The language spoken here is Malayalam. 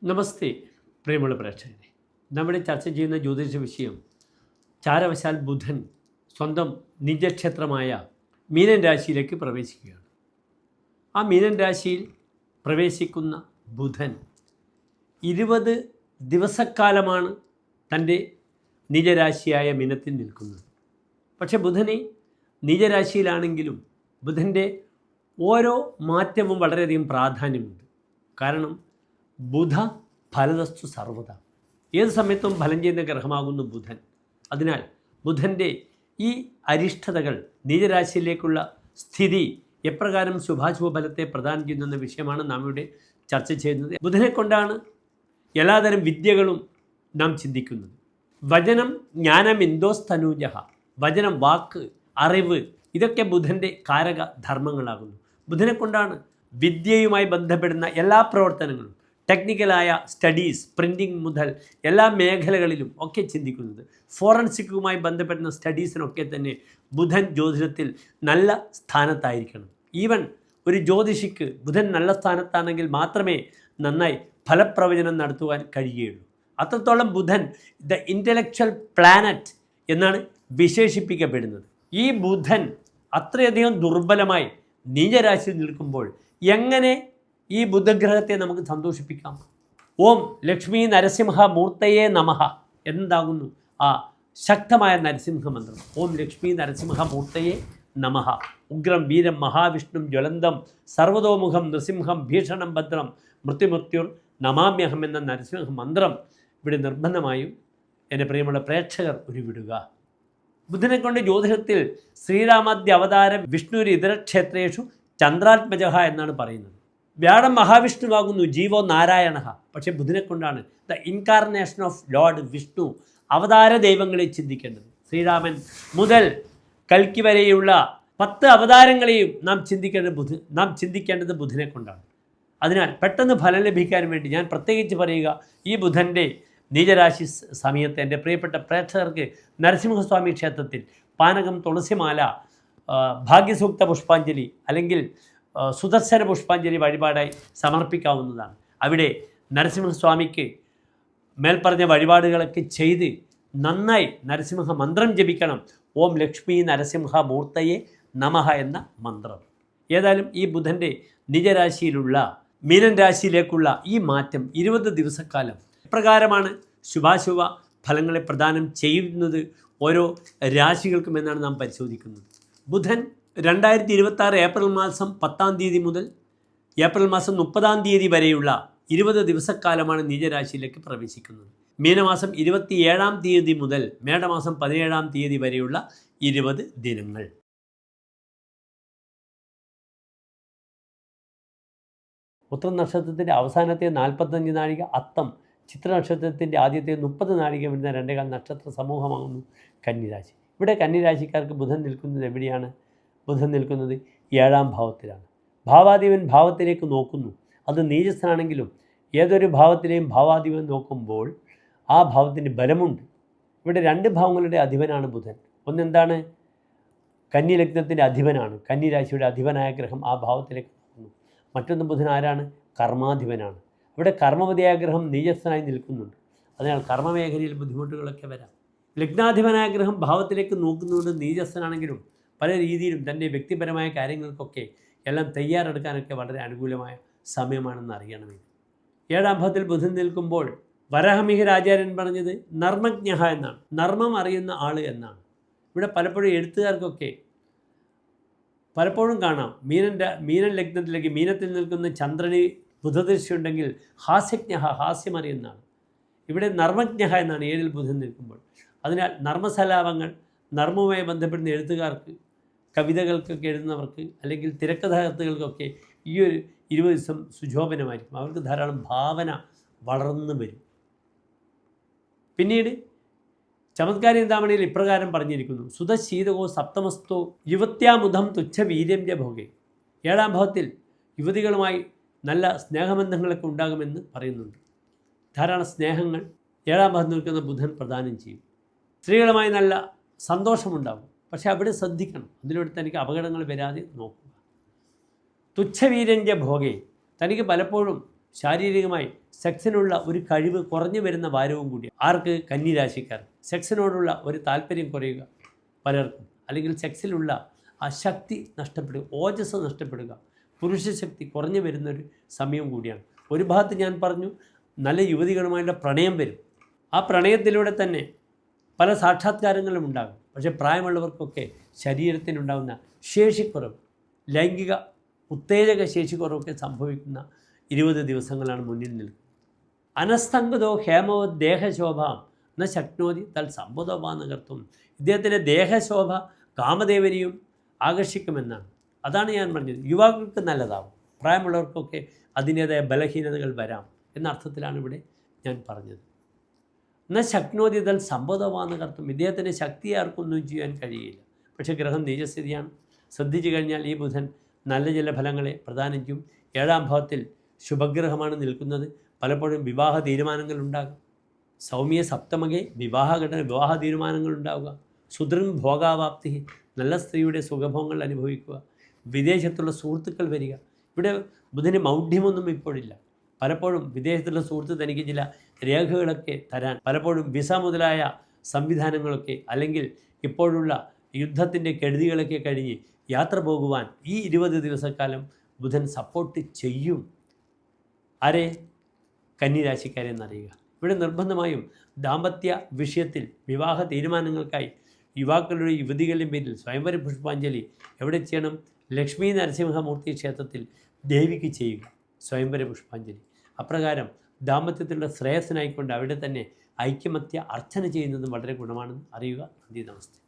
നമസ്തേ പ്രിയമുള്ള പ്രേക്ഷകരെ, നമ്മുടെ ചർച്ച ചെയ്യുന്ന ജ്യോതിഷ വിഷയം ചാരവശാൽ ബുധൻ സ്വന്തം നിജക്ഷേത്രമായ മീനൻ രാശിയിലേക്ക് പ്രവേശിക്കുകയാണ്. ആ മീനൻ രാശിയിൽ പ്രവേശിക്കുന്ന ബുധൻ 20 ദിവസക്കാലമാണ് തൻ്റെ നിജരാശിയായ മീനത്തിൽ നിൽക്കുന്നത്. പക്ഷെ ബുധനെ നിജരാശിയിലാണെങ്കിലും ബുധൻ്റെ ഓരോ മാറ്റവും വളരെയധികം പ്രാധാന്യമുണ്ട്. കാരണം ബുധ ഫലതസ്തു സർവത, ഏത് സമയത്തും ഫലം ചെയ്യുന്ന ഗ്രഹമാകുന്നു ബുധൻ. അതിനാൽ ബുധൻ്റെ ഈ അരിഷ്ടതകൾ നീചരാശിയിലേക്കുള്ള സ്ഥിതി എപ്രകാരം ശുഭാശുഭ ഫലത്തെ പ്രദാനം ചെയ്യുന്ന വിഷയമാണ് നാം ഇവിടെ ചർച്ച ചെയ്യുന്നത്. ബുധനെ കൊണ്ടാണ് എല്ലാതരം വിദ്യകളും നാം ചിന്തിക്കുന്നത്. വചനം ജ്ഞാനമിന്ദോസ്തനൂജ, വചനം, വാക്ക്, അറിവ്, ഇതൊക്കെ ബുധൻ്റെ കാരക ധർമ്മങ്ങളാകുന്നു. ബുധനെ കൊണ്ടാണ് വിദ്യയുമായി ബന്ധപ്പെടുന്ന എല്ലാ പ്രവർത്തനങ്ങളും, ടെക്നിക്കലായ സ്റ്റഡീസ്, പ്രിൻറ്റിങ് മുതൽ എല്ലാ മേഖലകളിലും ഒക്കെ ചിന്തിക്കുന്നത്. ഫോറൻസിക്കുമായി ബന്ധപ്പെടുന്ന സ്റ്റഡീസിനൊക്കെ തന്നെ ബുധൻ ജ്യോതിഷത്തിൽ നല്ല സ്ഥാനത്തായിരിക്കണം. ഈവൻ ഒരു ജ്യോതിഷിക്ക് ബുധൻ നല്ല സ്ഥാനത്താണെങ്കിൽ മാത്രമേ നന്നായി ഫലപ്രവചനം നടത്തുവാൻ കഴിയുകയുള്ളൂ. അത്രത്തോളം ബുധൻ ദ ഇൻ്റലക്ച്വൽ പ്ലാനറ്റ് എന്നാണ് വിശേഷിപ്പിക്കപ്പെടുന്നത്. ഈ ബുധൻ അത്രയധികം ദുർബലമായി നീചരാശിയിൽ നിൽക്കുമ്പോൾ എങ്ങനെ ഈ ബുധഗ്രഹത്തെ നമുക്ക് സന്തോഷിപ്പിക്കാം? ഓം ലക്ഷ്മി നരസിംഹ മൂർത്തയേ നമഃ എന്താകുന്നു ആ ശക്തമായ നരസിംഹ മന്ത്രം. ഓം ലക്ഷ്മി നരസിംഹ മൂർത്തയേ നമഃ. ഉഗ്രം വീരം മഹാവിഷ്ണും ജ്വലന്തം സർവതോമുഖം നൃസിംഹം ഭീഷണം ഭദ്രം മൃത്യുമൃത്യുർ നമാമ്യഹം എന്ന നരസിംഹ മന്ത്രം ഇവിടെ നിർബന്ധമായും എൻ്റെ പ്രിയമുള്ള പ്രേക്ഷകർ ഉരുവിടുക. ബുധനെ കൊണ്ട് ജ്യോതിഷത്തിൽ ശ്രീരാമാദ്യ അവതാരം വിഷ്ണുര് ഇതരക്ഷേത്രേഷു ചന്ദ്രാത്മജ എന്നാണ് പറയുന്നത്. വ്യാഴം മഹാവിഷ്ണുവാകുന്നു, ജീവോ നാരായണ. പക്ഷേ ബുധനെ കൊണ്ടാണ് the incarnation of Lord Vishnu, അവതാര ദൈവങ്ങളെ ചിന്തിക്കേണ്ടത്. ശ്രീരാമൻ മുതൽ കൽക്കി വരെയുള്ള 10 അവതാരങ്ങളെയും നാം ചിന്തിക്കേണ്ടത് ബുധനെ കൊണ്ടാണ്. അതിനാൽ പെട്ടെന്ന് ഫലം ലഭിക്കാൻ വേണ്ടി ഞാൻ പ്രത്യേകിച്ച് പറയുക, ഈ ബുധൻ്റെ നീചരാശി സമയത്ത് എൻ്റെ പ്രിയപ്പെട്ട പ്രേക്ഷകർക്ക് നരസിംഹസ്വാമി ക്ഷേത്രത്തിൽ പാനകം, തുളസിമാല, ഭാഗ്യസൂക്ത പുഷ്പാഞ്ജലി അല്ലെങ്കിൽ സുദർശന പുഷ്പാഞ്ജലി വഴിപാടായി സമർപ്പിക്കാവുന്നതാണ്. അവിടെ നരസിംഹസ്വാമിക്ക് മേൽപ്പറഞ്ഞ വഴിപാടുകളൊക്കെ ചെയ്ത് നന്നായി നരസിംഹ മന്ത്രം ജപിക്കണം. ഓം ലക്ഷ്മി നരസിംഹ മൂർത്തയെ നമഃ എന്ന മന്ത്രം. ഏതായാലും ഈ ബുധൻ്റെ നിജരാശിയിലുള്ള മീനൻ രാശിയിലേക്കുള്ള ഈ മാറ്റം 20 ദിവസക്കാലം എപ്രകാരമാണ് ശുഭാശുഭ ഫലങ്ങളെ പ്രദാനം ചെയ്യുന്നത് ഓരോ രാശികൾക്കും എന്നാണ് നാം പരിശോധിക്കുന്നത്. ബുധൻ 2026 ഏപ്രിൽ മാസം 10-ാം തീയതി മുതൽ ഏപ്രിൽ മാസം 30-ാം തീയതി വരെയുള്ള 20 ദിവസക്കാലമാണ് നീചരാശിയിലേക്ക് പ്രവേശിക്കുന്നത്. മീനമാസം 27-ാം തീയതി മുതൽ മേടമാസം 17-ാം തീയതി വരെയുള്ള 20 ദിനങ്ങൾ. ഉത്ര നക്ഷത്രത്തിൻ്റെ അവസാനത്തെ 45 നാഴിക, അത്തം ചിത്ര നക്ഷത്രത്തിൻ്റെ ആദ്യത്തെ 30 നാഴിക വരുന്ന 2 നക്ഷത്ര സമൂഹമാകുന്നു കന്നിരാശി. ഇവിടെ കന്നിരാശിക്കാർക്ക് ബുധൻ നിൽക്കുന്നത് എവിടെയാണ്? ബുധൻ നിൽക്കുന്നത് 7-ാം ഭാവത്തിലാണ്. ഭാവാധിപൻ ഭാവത്തിലേക്ക് നോക്കുന്നു. അത് നീചസ്ഥനാണെങ്കിലും ഏതൊരു ഭാവത്തിലെയും ഭാവാധിപൻ നോക്കുമ്പോൾ ആ ഭാവത്തിന് ബലമുണ്ട്. ഇവിടെ 2 ഭാവങ്ങളുടെ അധിപനാണ് ബുധൻ. ഒന്നെന്താണ്? കന്നി ലഗ്നത്തിൻ്റെ അധിപനാണ്, കന്നിരാശിയുടെ അധിപനായ ഗ്രഹം ആ ഭാവത്തിലേക്ക് നോക്കുന്നു. മറ്റൊന്ന് ബുധൻ ആരാണ്? കർമാധിപനാണ്. ഇവിടെ കർമ്മവതിയായ ഗ്രഹം നീചസ്ഥനായി നിൽക്കുന്നുണ്ട്. അതിനാൽ കർമ്മമേഖലയിൽ ബുദ്ധിമുട്ടുകളൊക്കെ വരാം. ലഗ്നാധിപനായ ഗ്രഹം ഭാവത്തിലേക്ക് നോക്കുന്നുകൊണ്ട് നീചസ്ഥനാണെങ്കിലും പല രീതിയിലും തൻ്റെ വ്യക്തിപരമായ കാര്യങ്ങൾക്കൊക്കെ എല്ലാം തയ്യാറെടുക്കാനൊക്കെ വളരെ അനുകൂലമായ സമയമാണെന്ന് അറിയണമെങ്കിൽ. 7-ാം ഭാവത്തിൽ ബുധൻ നിൽക്കുമ്പോൾ വരാഹമിഹിരാചാര്യൻ പറഞ്ഞത് നർമ്മജ്ഞ എന്നാണ്, നർമ്മം അറിയുന്ന ആൾ എന്നാണ്. ഇവിടെ പലപ്പോഴും എഴുത്തുകാർക്കൊക്കെ പലപ്പോഴും കാണാം മീനൻ ലഗ്നത്തിലേക്ക് മീനത്തിൽ നിൽക്കുന്ന ചന്ദ്രന് ബുധദൃഷ്ടി ഉണ്ടെങ്കിൽ ഹാസ്യജ്ഞ, ഹാസ്യമറിയുന്നതാണ്. ഇവിടെ നർമ്മജ്ഞ എന്നാണ് 7-ൽ ബുധൻ നിൽക്കുമ്പോൾ. അതിനാൽ നർമ്മസലാപങ്ങൾ, നർമ്മവുമായി ബന്ധപ്പെടുന്ന എഴുത്തുകാർക്ക്, കവിതകൾക്കൊക്കെ എഴുതുന്നവർക്ക് അല്ലെങ്കിൽ തിരക്കഥാകൃത്തുകൾക്കൊക്കെ ഈ ഒരു 20 ദിവസം സുശോഭനമായിരിക്കും. അവർക്ക് ധാരാളം ഭാവന വളർന്നു വരും. പിന്നീട് ചമത്കാരി ചിന്താമണിയിൽ ഇപ്രകാരം പറഞ്ഞിരിക്കുന്നു: സുതശീതകോ സപ്തമസ്തോ യുവത്യാമുദം തുച്ഛ വീര്യൻ്റെ ഭോഗേ. 7-ാം ഭാവത്തിൽ യുവതികളുമായി നല്ല സ്നേഹബന്ധങ്ങളൊക്കെ ഉണ്ടാകുമെന്ന് പറയുന്നുണ്ട്. ധാരാളം സ്നേഹങ്ങൾ 7-ാം ഭാവത്തിൽ നിൽക്കുന്ന ബുധൻ പ്രദാനം ചെയ്യും. സ്ത്രീകളുമായി നല്ല സന്തോഷമുണ്ടാകും. പക്ഷേ അവിടെ ശ്രദ്ധിക്കണം, അതിലൂടെ തനിക്ക് അപകടങ്ങൾ വരാതെ നോക്കുക. തുച്ഛവീര്യൻ്റെ ഭോഗേ, തനിക്ക് പലപ്പോഴും ശാരീരികമായി സെക്സിനുള്ള ഒരു കഴിവ് കുറഞ്ഞു വരുന്ന വാരവും കൂടി. ആർക്ക്? കന്നിരാശിക്കാർ. സെക്സിനോടുള്ള ഒരു താല്പര്യം കുറയുക പലർക്കും, അല്ലെങ്കിൽ സെക്സിലുള്ള ആ ശക്തി നഷ്ടപ്പെടുക, ഓജസ് നഷ്ടപ്പെടുക, പുരുഷ ശക്തി കുറഞ്ഞു വരുന്നൊരു സമയം കൂടിയാണ്. ഒരു ഭാഗത്ത് ഞാൻ പറഞ്ഞു നല്ല യുവതികളുമായുള്ള പ്രണയം വരും. ആ പ്രണയത്തിലൂടെ തന്നെ പല സാക്ഷാത്കാരങ്ങളും ഉണ്ടാകും. പക്ഷേ പ്രായമുള്ളവർക്കൊക്കെ ശരീരത്തിനുണ്ടാകുന്ന ശേഷിക്കുറവ്, ലൈംഗിക ഉത്തേജക ശേഷിക്കുറവൊക്കെ സംഭവിക്കുന്ന 20 ദിവസങ്ങളാണ് മുന്നിൽ നിൽക്കുന്നത്. അനസ്തംഗതോ ഹേമോ ദേഹശോഭ ന ശക്നോതി തൽ സമ്പദവാനകർത്തും. ഇദ്ദേഹത്തിൻ്റെ ദേഹശോഭ കാമദേവനെയും ആകർഷിക്കുമെന്നാണ്. അതാണ് ഞാൻ പറഞ്ഞത്. യുവാക്കൾക്ക് നല്ലതാവും, പ്രായമുള്ളവർക്കൊക്കെ അതിൻ്റേതായ ബലഹീനതകൾ വരാം എന്ന അർത്ഥത്തിലാണ് ഇവിടെ ഞാൻ പറഞ്ഞത്. എന്നാൽ ശക്നോതി തൽ സമ്പദവാനകർത്തും. ഇദ്ദേഹത്തിന് ശക്തി ആർക്കൊന്നും ചെയ്യാൻ കഴിയില്ല. പക്ഷേ ഗ്രഹം നീചസ്ഥിതിയാണ്. ശ്രദ്ധിച്ചു കഴിഞ്ഞാൽ ഈ ബുധൻ നല്ല ചില ഫലങ്ങളെ പ്രദാനം ചെയ്യും. 7ാം ഭാവത്തിൽ ശുഭഗ്രഹമാണ് നിൽക്കുന്നത്. പലപ്പോഴും വിവാഹ തീരുമാനങ്ങൾ ഉണ്ടാകും. സൗമ്യ സപ്തമകെ വിവാഹ തീരുമാനങ്ങൾ ഉണ്ടാവുക. സുദൃം ഭോഗാവാപ്തി, നല്ല സ്ത്രീയുടെ സുഖഭോഗങ്ങൾ അനുഭവിക്കുക. വിദേശത്തുള്ള സുഹൃത്തുക്കൾ വരിക. ഇവിടെ ബുധന് മൗഢ്യമൊന്നും ഇപ്പോഴില്ല. പലപ്പോഴും വിദേശത്തുള്ള സുഹൃത്ത് തനിക്ക് ചില രേഖകളൊക്കെ തരാൻ, പലപ്പോഴും വിസ മുതലായ സംവിധാനങ്ങളൊക്കെ, അല്ലെങ്കിൽ ഇപ്പോഴുള്ള യുദ്ധത്തിൻ്റെ കെടുതികളൊക്കെ കഴിഞ്ഞ് യാത്ര പോകുവാൻ ഈ 20 ദിവസക്കാലം ബുധൻ സപ്പോർട്ട് ചെയ്യും. ആരെ? കന്നിരാശിക്കാരെ എന്നറിയുക. ഇവിടെ നിർബന്ധമായും ദാമ്പത്യ വിഷയത്തിൽ വിവാഹ തീരുമാനങ്ങൾക്കായി യുവാക്കളുടെ യുവതികളുടെ പേരിൽ സ്വയംവര പുഷ്പാഞ്ജലി എവിടെ ചെയ്യണം? ലക്ഷ്മി നരസിംഹമൂർത്തി ക്ഷേത്രത്തിൽ ദേവിക്ക് ചെയ്യുക സ്വയംവര പുഷ്പാഞ്ജലി. അപ്രകാരം ദാമ്പത്യത്തിലുള്ള ശ്രേയസ്സിനായിക്കൊണ്ട് അവിടെ തന്നെ ഐക്യമത്യ അർച്ചന ചെയ്യുന്നതും വളരെ ഗുണമാണെന്ന് അറിയുക. നന്ദി, നമസ്തേ.